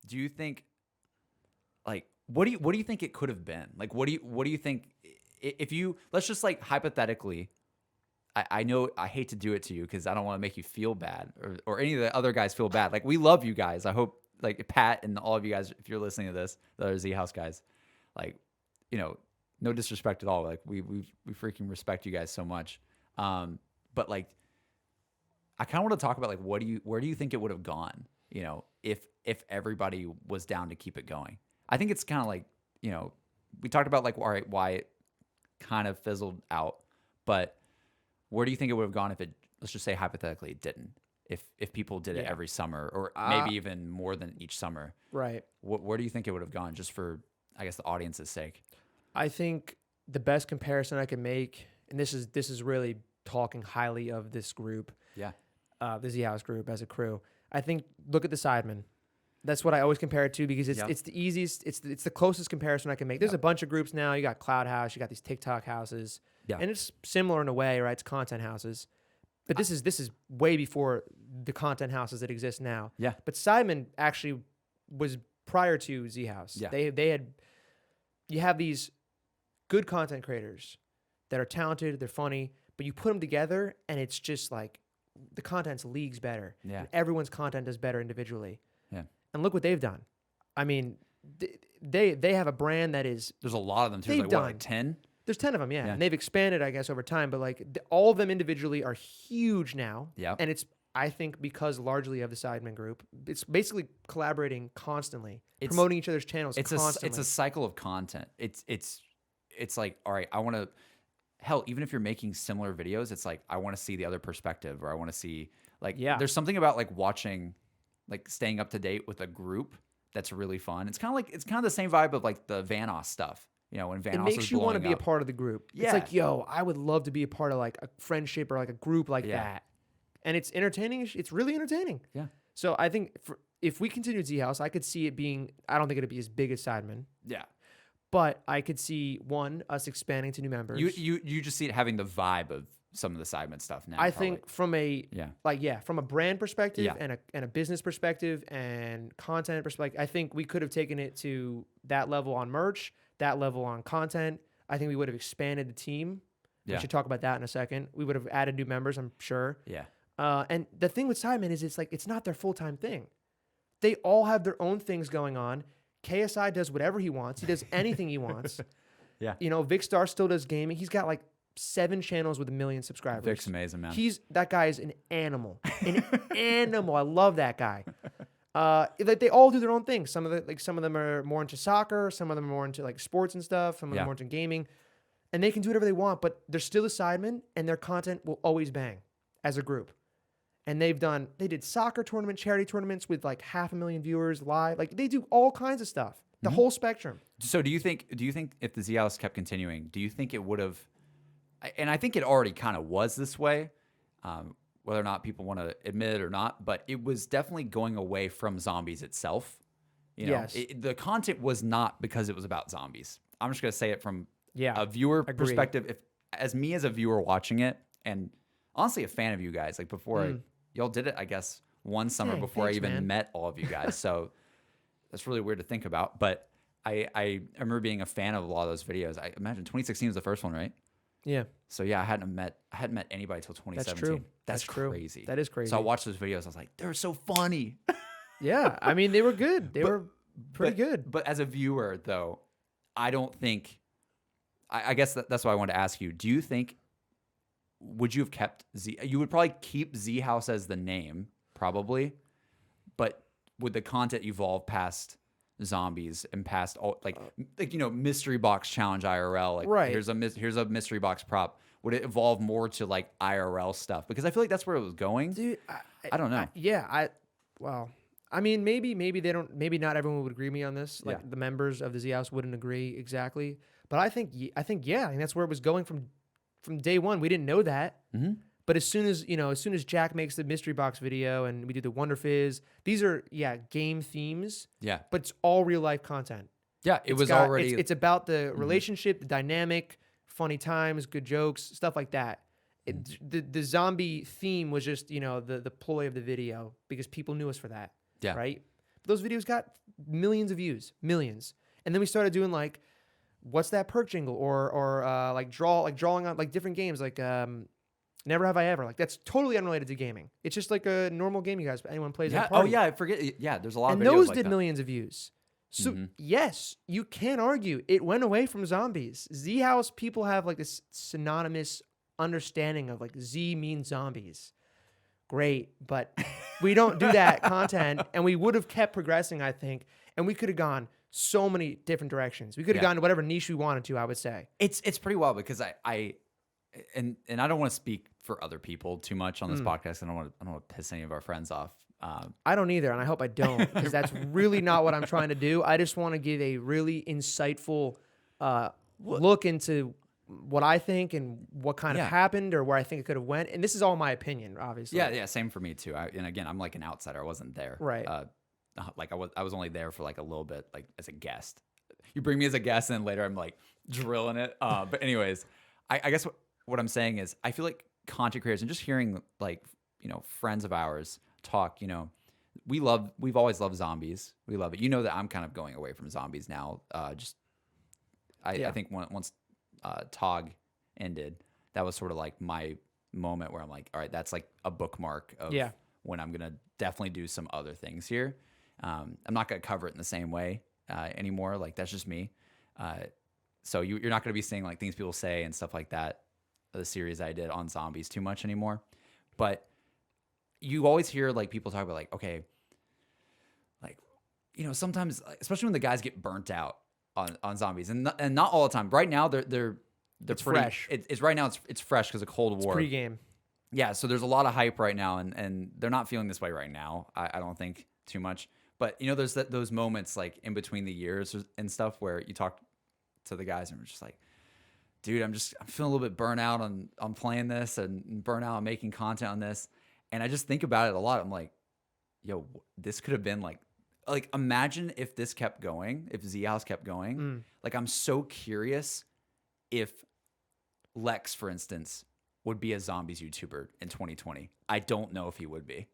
do you think, like, what do you think it could have been? Like, what do you think if you, let's just like hypothetically, I know I hate to do it to you because I don't want to make you feel bad or any of the other guys feel bad. Like, we love you guys. I hope, like, Pat and all of you guys, if you're listening to this, the other Z House guys, like, you know, no disrespect at all. Like, we freaking respect you guys so much. But like, I kind of want to talk about like, where do you think it would have gone? You know, if everybody was down to keep it going. I think it's kind of like, you know, we talked about like, all right, why it kind of fizzled out, but where do you think it would have gone if it, let's just say hypothetically, it didn't? If people did it every summer, or maybe even more than each summer, right? Where do you think it would have gone, just for, I guess, the audience's sake? I think the best comparison I can make, and this is really talking highly of this group, Yeah, the Z House group as a crew. I think look at the Sidemen. That's what I always compare it to because it's the easiest, it's the closest comparison I can make. There's a bunch of groups now. You got Cloud House, you got these TikTok houses, and it's similar in a way, right? It's content houses, but this is way before the content houses that exist now. Yeah. But Sidemen actually was prior to Z House. Yeah. They had, you have these good content creators that are talented, they're funny, but you put them together and it's just like the content's leagues better. Yeah. And everyone's content is better individually. Yeah. And look what they've done. I mean, they have a brand that is. There's a lot of them too. They've Like, done. what, like 10? There's 10 of them, yeah. And they've expanded, I guess, over time. But like all of them individually are huge now. Yeah. And it's, I think, because largely of the Sidemen group. It's basically collaborating constantly, promoting each other's channels constantly. It's a cycle of content. It's like, all right, I want to, hell, even if you're making similar videos, it's like, I want to see the other perspective, or I want to see, like, there's something about like watching, like staying up to date with a group that's really fun. It's kind of the same vibe of like the Vanoss stuff. You know, when Vanoss it makes you want to be a part of the group. Yeah. It's like, yo, I would love to be a part of like a friendship or like a group like that. And it's entertaining. It's really entertaining. Yeah. So I think if we continue Z House, I could see it being, I don't think it'd be as big as Sidemen. Yeah. But I could see, one, us expanding to new members. You just see it having the vibe of some of the Sidemen stuff now. I think from a from a brand perspective and a business perspective and content perspective, I think we could have taken it to that level on merch, that level on content. I think we would have expanded the team. We should talk about that in a second. We would have added new members, I'm sure. Yeah. And the thing with Sidemen is it's not their full-time thing. They all have their own things going on. KSI does whatever he wants. He does anything he wants. Yeah. You know, Vic Star still does gaming. He's got like 7 channels with 1 million subscribers. Vic's amazing, man. That guy is an animal. An animal. I love that guy. Like they all do their own thing. Some of them are more into soccer. Some of them are more into like sports and stuff. Some of them are more into gaming, and they can do whatever they want. But they're still a Sidemen, and their content will always bang as a group. And they did soccer tournament, charity tournaments with like 500,000 viewers live. Like they do all kinds of stuff, the whole spectrum. So do you think if the Z House kept continuing, do you think it would have? And I think it already kind of was this way, whether or not people want to admit it or not. But it was definitely going away from zombies itself. You know, Yes. The content was not because it was about zombies. I'm just gonna say it from Yeah, a viewer agreed. perspective. If as a viewer watching it, and honestly a fan of you guys, like before y'all did it, I guess one summer Dang, before thanks, I even man. met all of you guys. So that's really weird to think about. But I remember being a fan of a lot of those videos. I imagine 2016 was the first one, right? Yeah, So yeah, I hadn't met anybody till 2017. that's true. That's true. crazy. That is crazy. So I watched those videos. I was like, they're so funny. Yeah, I mean they were good. They were pretty good. But as a viewer, though, I don't think. I guess that's why I wanted to ask you. Do you think? Would you have kept Z? You would probably keep Z House as the name, probably. But would the content evolve past zombies and past all like mystery box challenge IRL? Like, Right. Here's a mystery box prop. Would it evolve more to like IRL stuff? Because I feel like that's where it was going. Dude, I don't know. Well, I mean, maybe they don't. Maybe not everyone would agree with me on this. Like Yeah. the members of the Z House wouldn't agree exactly. But I think that's where it was going from day one. We didn't know that. Mm-hmm. But as soon as Jack makes the mystery box video and we do the Wonder Fizz, these are game themes. Yeah. But it's all real life content. Yeah. It's about the relationship, the dynamic, funny times, good jokes, stuff like that. The zombie theme was just the ploy of the video because people knew us for that. Yeah. Right. those videos got millions of views, millions. And then we started doing like, what's that perk jingle, or drawing on like different games, like Never Have I Ever. Like that's totally unrelated to gaming. It's just like a normal game you guys anyone plays. Yeah. At a party. Oh yeah, I forget. Yeah, there's a lot And of videos those like did that. millions of views. So yes, you can't argue it went away from zombies. Zhouse people have like this synonymous understanding of like Z means zombies. Great, but we don't do that content, and we would have kept progressing, I think, and we could have gone so many different directions. We could have gone to whatever niche we wanted to, I would say. It's pretty wild because I don't want to speak for other people too much on this podcast. I don't want to piss any of our friends off. I don't either, and I hope I don't, because that's really not what I'm trying to do. I just want to give a really insightful look into what I think and what kind of happened, or where I think it could have went. And this is all my opinion, obviously. Yeah, same for me too. And again, I'm like an outsider. I wasn't there. Right. Like I was only there for like a little bit, like as a guest. You bring me as a guest, and later I'm like drilling it. But anyways, I guess what I'm saying is I feel like content creators, and just hearing like, friends of ours talk, we've always loved zombies. We love it. You know that I'm kind of going away from zombies now. I think once TOG ended, that was sort of like my moment where I'm like, all right, that's like a bookmark of when I'm gonna definitely do some other things here. I'm not gonna cover it in the same way anymore. Like that's just me. So you're not gonna be seeing like things people say and stuff like that. The series I did on zombies too much anymore, but you always hear like people talk about like, okay, like, sometimes, especially when the guys get burnt out on zombies, and not all the time. Right now they're It's pretty, fresh. It's right now it's fresh because of Cold War. Pre-game. Yeah, so there's a lot of hype right now, and they're not feeling this way right now. I don't think too much, but there's those moments like in between the years and stuff where you talk to the guys and we're just like, dude, I'm feeling a little bit burnt out on playing this, and burnt out on making content on this, and I just think about it a lot. I'm like, yo, this could have been like imagine if this kept going, if Zhouse kept going. Like I'm so curious if Lex, for instance, would be a zombies YouTuber in 2020. I don't know if he would be.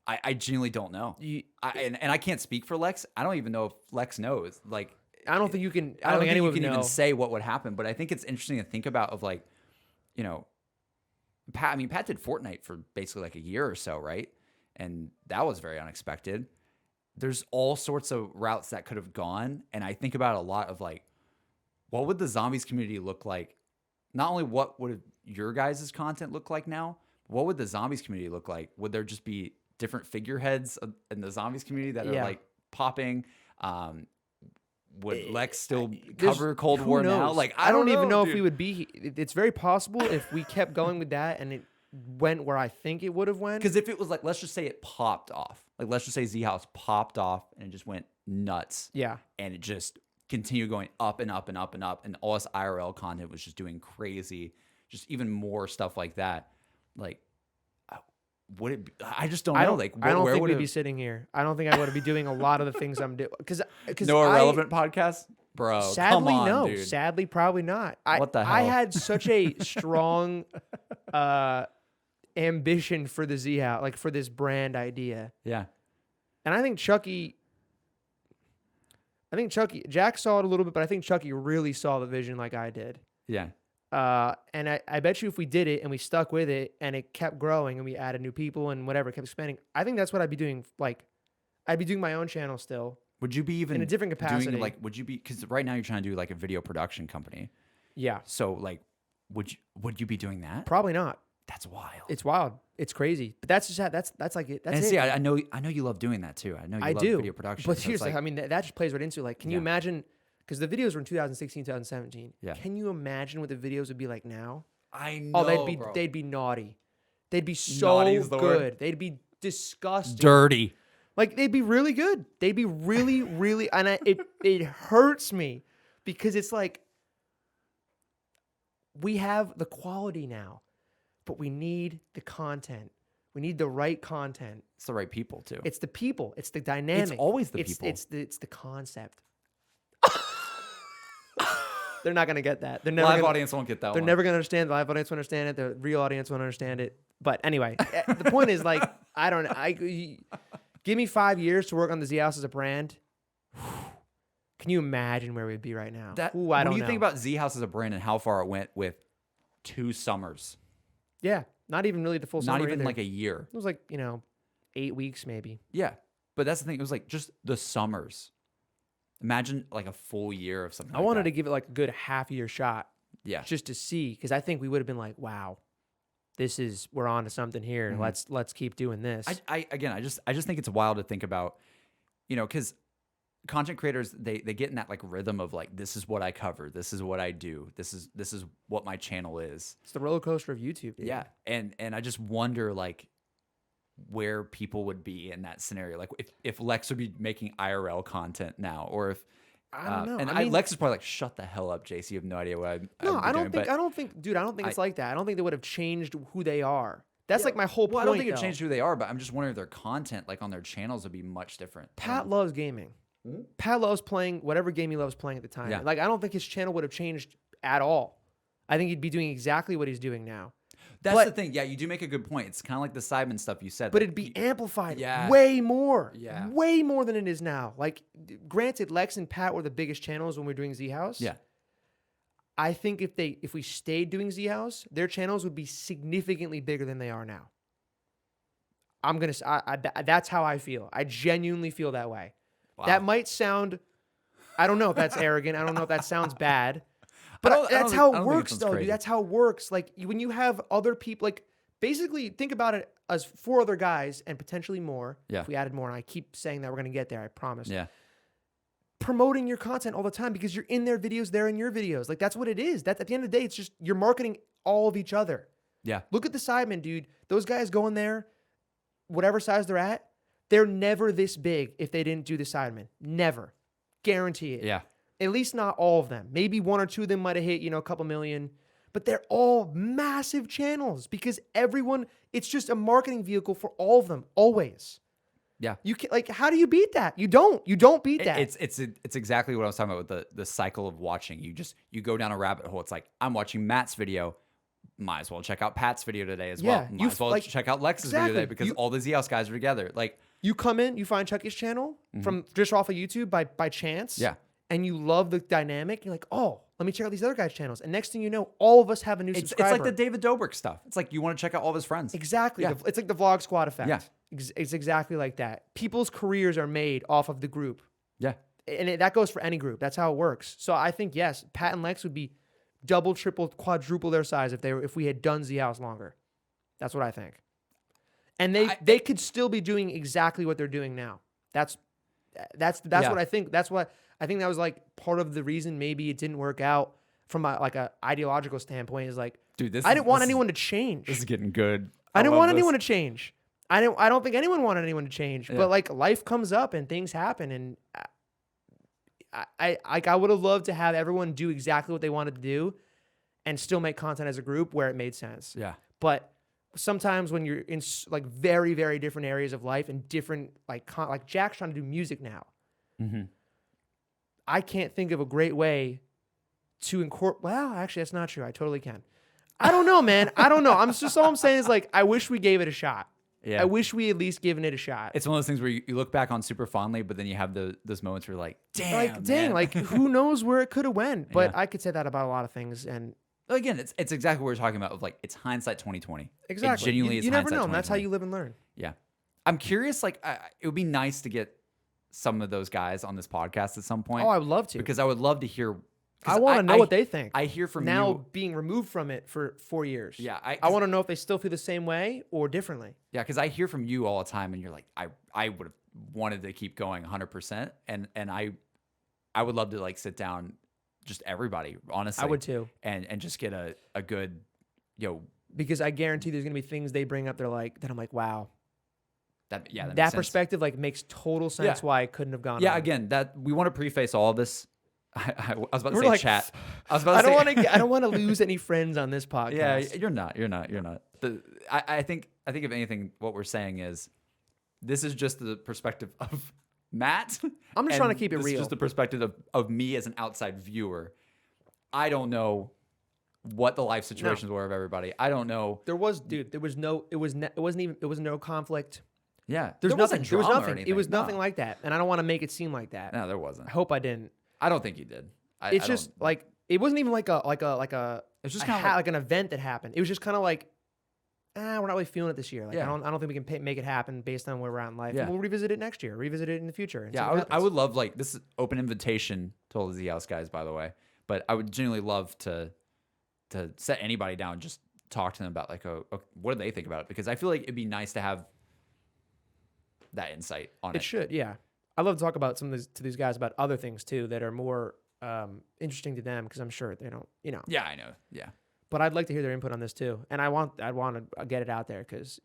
I genuinely don't know. And I can't speak for Lex. I don't even know if Lex knows. Like, I don't think you can. I don't think anyone you can would even know. say what would happen. But I think it's interesting to think about of like, Pat. I mean, Pat did Fortnite for basically like a year or so, right? And that was very unexpected. There's all sorts of routes that could have gone, and I think about a lot of like, what would the zombies community look like? Not only what would your guys' content look like now, what would the zombies community look like? Would there just be different figureheads in the zombies community that are like popping? Would Lex still cover Cold War now? Like, I don't even know if dude. we would be. It's very possible if we kept going with that and it went where I think it would have went. Because if it was like, let's just say it popped off. Like, let's just say Zhouse popped off and it just went nuts. Yeah. And it just continued going up and up and up and up. And all this IRL content was just doing crazy, just even more stuff like that. Like, would it be, I just don't know. Like, I don't where think would we'd it be sitting here. I don't think I would be doing a lot of the things I'm doing. Because no irrelevant podcast? Bro, sadly, come on, no. dude. Sadly, probably not. What the hell? I had such a strong ambition for the Zhouse, like for this brand idea. Yeah. And I think Chucky, Jack saw it a little bit, but I think Chucky really saw the vision like I did. Yeah. And I bet you if we did it and we stuck with it and it kept growing and we added new people and whatever, kept expanding, I think that's what I'd be doing. Like, I'd be doing my own channel still. Would you be even in a different capacity? doing like, would you be, because right now you're trying to do like a video production company. Yeah. So like, would you be doing that? Probably not. That's wild. It's wild. It's crazy. But that's just that's like it. That's and it. see, I know you love doing that too. I know you love do. video production. But so seriously, like, I mean, that just plays right into like, can you imagine? Because the videos were in 2016, 2017. Yeah. Can you imagine what the videos would be like now? I know. Oh, they'd be naughty. They'd be so Naughty is the good. word. They'd be disgusting. Dirty. Like they'd be really good. They'd be really, really, and it hurts me because it's like we have the quality now, but we need the content. We need the right content. It's the right people too. It's the people. It's the dynamic. It's always the people. It's the concept. They're not gonna get that. They're never Live gonna, audience won't get that They're one. never gonna understand. The live audience won't understand it. The real audience won't understand it. But anyway, the point is like Give me 5 years to work on the Zhouse as a brand. Can you imagine where we'd be right now? That, Ooh, I don't know. What do you think about Zhouse as a brand and how far it went with 2 summers? Yeah, not even really the full summer Not even either. like a year. It was like, 8 weeks maybe. Yeah. But that's the thing. It was like just the summers. Imagine like a full year of something I like wanted that. to give it like a good half-year shot Yeah. just to see, because I think we would have been like, wow, we're on to something here. Mhm. Let's keep doing this. I just think it's wild to think about, because content creators, they get in that like rhythm of like, this is what I cover, this is what I do, this is what my channel is. It's the roller coaster of YouTube, dude. Yeah. And I just wonder like where people would be in that scenario. Like if Lex would be making IRL content now, or if I don't know. and I mean, Lex is probably like, shut the hell up, JC. You have no idea what I'm no, doing. I don't think, dude, I don't think I- it's like that. I don't think they would have changed who they are. That's like my whole point. Well, I don't think it though. changed who they are, but I'm just wondering if their content, like on their channels, would be much different. Pat loves gaming. Pat loves playing whatever game he loves playing at the time. Yeah. Like, I don't think his channel would have changed at all. I think he'd be doing exactly what he's doing now. That's But- the thing. Yeah, you do make a good point. It's kind of like the Simon stuff you said. But like, it'd be amplified Yeah. way more. Yeah. Way more than it is now. Like, granted, Lex and Pat were the biggest channels when we were doing Zhouse. Yeah. I think if we stayed doing Zhouse, their channels would be significantly bigger than they are now. That's how I feel. I genuinely feel that way. Wow. That might sound, I don't know if that's arrogant. I don't know if that sounds bad. I don't But that's think- how I it don't think it works, sounds though, crazy. dude. That's how it works. Like, when you have other people, like, basically, think about it as 4 other guys and potentially more. Yeah. If we added more, and I keep saying that we're going to get there, I promise. Yeah. Promoting your content all the time because you're in their videos, they're in your videos. Like, that's what it is. That's, at the end of the day, it's just you're marketing all of each other. Yeah. Look at the Sidemen, dude. Those guys go in there, whatever size they're at, they're never this big if they didn't do the Sidemen. Never. Guarantee it. Yeah. At least not all of them. Maybe 1 or 2 of them might have hit, a couple million. But they're all massive channels because everyone, it's just a marketing vehicle for all of them, always. Yeah. You can, like, how do you beat that? You don't. You don't beat that. It's exactly what I was talking about with the cycle of watching. You go down a rabbit hole. It's like, I'm watching Matt's video. Might as well check out Pat's video today as well. Might as well check out Lex's video today because all the Zhouse guys are together. Like, you come in, you find Chucky's channel from just off of YouTube by chance. Yeah. And you love the dynamic. You're like, oh, let me check out these other guys' channels. And next thing you know, all of us have a new it's subscriber. like the David Dobrik stuff. It's like you want to check out all of his friends. Exactly. Yeah. It's like the Vlog Squad effect. Yeah. It's exactly like that. People's careers are made off of the group. Yeah. And that goes for any group. That's how it works. So I think, yes, Pat and Lex would be double, triple, quadruple their size if we had done Zhouse longer. That's what I think. And they could still be doing exactly what they're doing now. That's what I think. That's what I think that was like part of the reason maybe it didn't work out from a ideological standpoint is like, Dude, I didn't want anyone to change. This is getting good. I didn't want anyone to change. I don't think anyone wanted anyone to change. Yeah. But like life comes up and things happen, and I would have loved to have everyone do exactly what they wanted to do, and still make content as a group where it made sense. Yeah. But sometimes when you're in like very, very different areas of life and different like Jack's trying to do music now. Mm-hmm. I can't think of a great way to incorporate. Well, actually, that's not true. I totally can. I don't know, man. I don't know. All I'm saying is like, I wish we gave it a shot. Yeah. I wish we at least given it a shot. It's one of those things where you look back on super fondly, but then you have those moments where you're like, damn, dang, man. like who knows where it could have went. But Yeah. I could say that about a lot of things. And Again, it's exactly what we're talking about. Of like, it's hindsight 2020. exactly, It genuinely you, is you never hindsight know. And that's how 2020. you live and learn. Yeah. I'm curious, like, it would be nice to get some of those guys on this podcast at some point. Oh, I would love to. Because I would love to hear. 'cause I want to know what they think. I hear from now you. being removed from it for 4 years. Yeah. I want to know if they still feel the same way or differently. Yeah, because I hear from you all the time, and you're like, I would have wanted to keep going 100%, and I would love to like sit down, just everybody, honestly. I would too. And just get a good, Because I guarantee there's gonna be things they bring up. That I'm like, wow. that makes That sense. perspective like makes total sense. Yeah. Why it couldn't have gone. Yeah, on. again, that we want to preface all of this. I was about to We're say like, chat. I was about to I don't say, want to. I don't want to lose any friends on this podcast. Yeah, you're not. I think if anything, what we're saying is, this is just the perspective of Matt. I'm just trying to keep it this real. Is just the perspective of me as an outside viewer. I don't know what the life situations were of everybody. I don't know. There was no conflict. Yeah, There's there wasn't nothing. There was drama or nothing. It anything. was No. nothing like that, and I don't want to make it seem like that. No, there wasn't. I hope I didn't. I don't think you did. It's just like it wasn't even like a. It's just a kind of ha- like an event that happened. It was just kind of like, we're not really feeling it this year. Like Yeah. I don't think we can make it happen based on where we're at in life. Yeah. And we'll revisit it next year. Revisit it in the future. And see yeah. what I happens. would love like this is open invitation to all the Zhouse guys, by the way. But I would genuinely love to set anybody down, and just talk to them about like, what do they think about it? Because I feel like it'd be nice to have that insight on it. It should, yeah. I'd love to talk about to these guys about other things too that are more interesting to them because I'm sure they don't, Yeah, I know. Yeah. But I'd like to hear their input on this too, and I'd want to get it out there because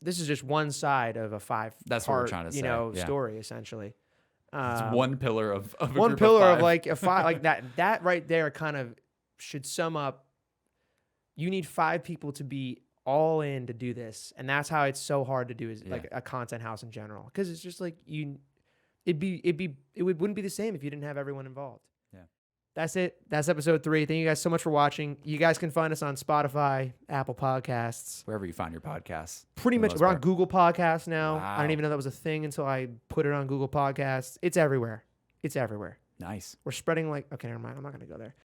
this is just one side of a That's what we're trying to say. Yeah. story essentially. It's one pillar of a one group pillar of of 5. like a 5 like that. That right there kind of should sum up. You need 5 people to be all in to do this, and that's how it's so hard to do is like a content house in general because it's just like it wouldn't be the same if you didn't have everyone involved. Yeah. That's it. That's episode 3. Thank you guys so much for watching. You guys can find us on Spotify, Apple Podcasts. Wherever you find your podcasts. Pretty for the much, most we're on part. Google Podcasts now. I Wow. didn't even know that was a thing until I put it on Google Podcasts. It's everywhere. It's everywhere. Nice. We're spreading like, okay, never mind. I'm not going to go there.